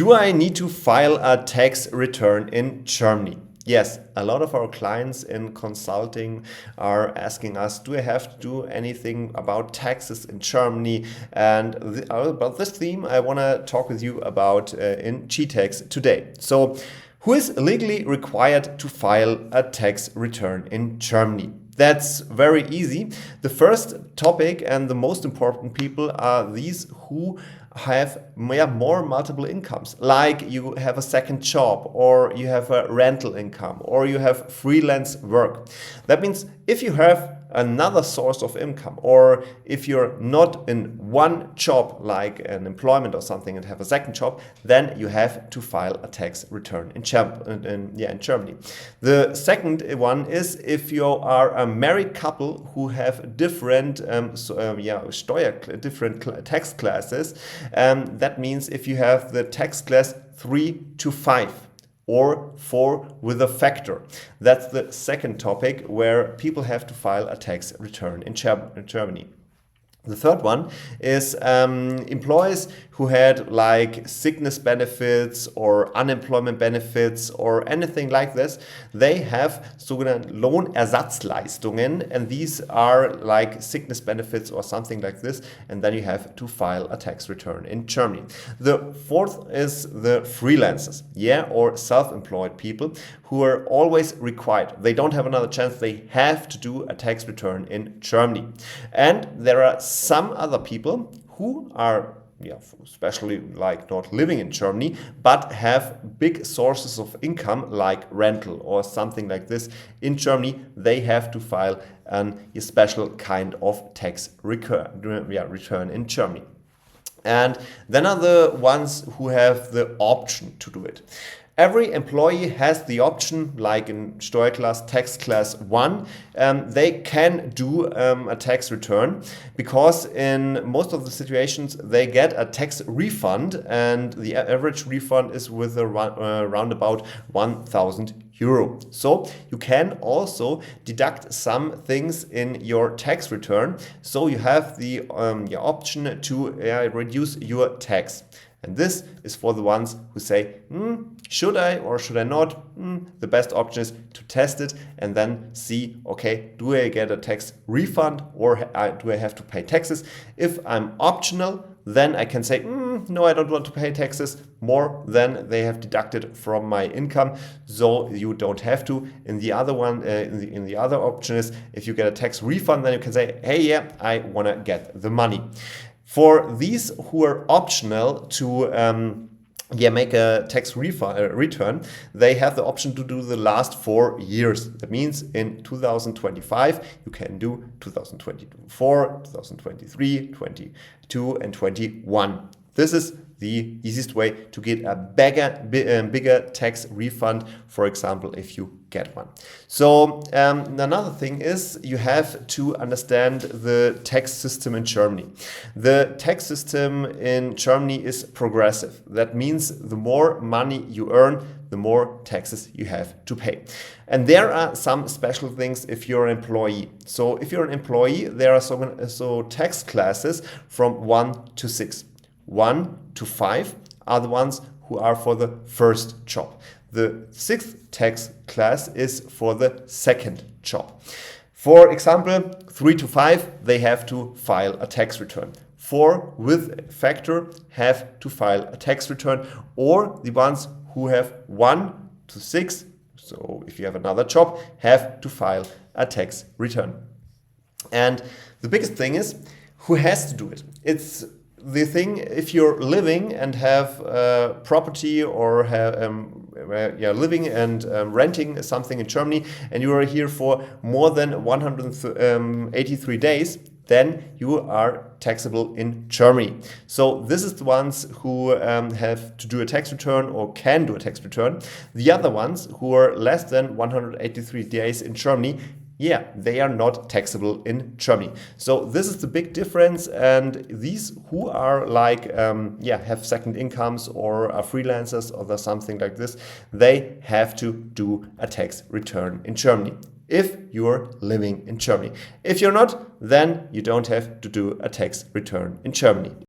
Do I need to file a tax return in Germany? Yes, a lot of our clients in consulting are asking us, do I have to do anything about taxes in Germany? And about this theme, I want to talk with you about in GTax today. So, who is legally required to file a tax return in Germany? That's very easy. The first topic and the most important people are these who have more multiple incomes, like you have a second job, or you have a rental income, or you have freelance work. That means if you have another source of income, or if you're not in one job like an employment or something and have a second job, then you have to file a tax return in Germany. The second one is if you are a married couple who have different different tax classes. That means if you have the tax class 3 to 5 or 4 with a factor. That's the second topic where people have to file a tax return in Germany. The third one is employees who had like sickness benefits or unemployment benefits or anything like this. They have sogenannte Lohnersatzleistungen, and these are like sickness benefits or something like this, and then you have to file a tax return in Germany. The fourth is the freelancers, or self-employed people who are always required. They don't have another chance. They have to do a tax return in Germany. And there are some other people who are especially like not living in Germany, but have big sources of income like rental or something like this in Germany. They have to file a special kind of tax return in Germany. And then are the ones who have the option to do it. Every employee has the option, like in Steuerklasse Tax Class 1, they can do a tax return because in most of the situations they get a tax refund, and the average refund is with around about 1,000 euro. So you can also deduct some things in your tax return. So you have the option to reduce your tax. And this is for the ones who say, should I or should I not? The best option is to test it and then see, okay, do I get a tax refund or do I have to pay taxes? If I'm optional, then I can say, no, I don't want to pay taxes more than they have deducted from my income. So you don't have to. In the other one, in the other option is if you get a tax refund, then you can say, hey, I want to get the money. For these who are optional to make a tax return, they have the option to do the last 4 years. That means in 2025, you can do 2024, 2023, 22, and 21. This is the easiest way to get a bigger tax refund, for example, if you get one. So another thing is you have to understand the tax system in Germany. The tax system in Germany is progressive. That means the more money you earn, the more taxes you have to pay. And there are some special things if you're an employee. So if you're an employee, there are tax classes from 1 to 6. 1 to 5 are the ones who are for the first job. The 6th tax class is for the second job. For example, 3 to 5, they have to file a tax return. 4 with factor have to file a tax return, or the ones who have 1 to 6, so if you have another job, have to file a tax return. And the biggest thing is who has to do it. It's the thing, if you're living and have property or have living and renting something in Germany, and you are here for more than 183 days, then you are taxable in Germany. So this is the ones who have to do a tax return or can do a tax return. The other ones who are less than 183 days in Germany, they are not taxable in Germany. So this is the big difference. And these who are like, have second incomes or are freelancers or something like this, they have to do a tax return in Germany if you're living in Germany. If you're not, then you don't have to do a tax return in Germany.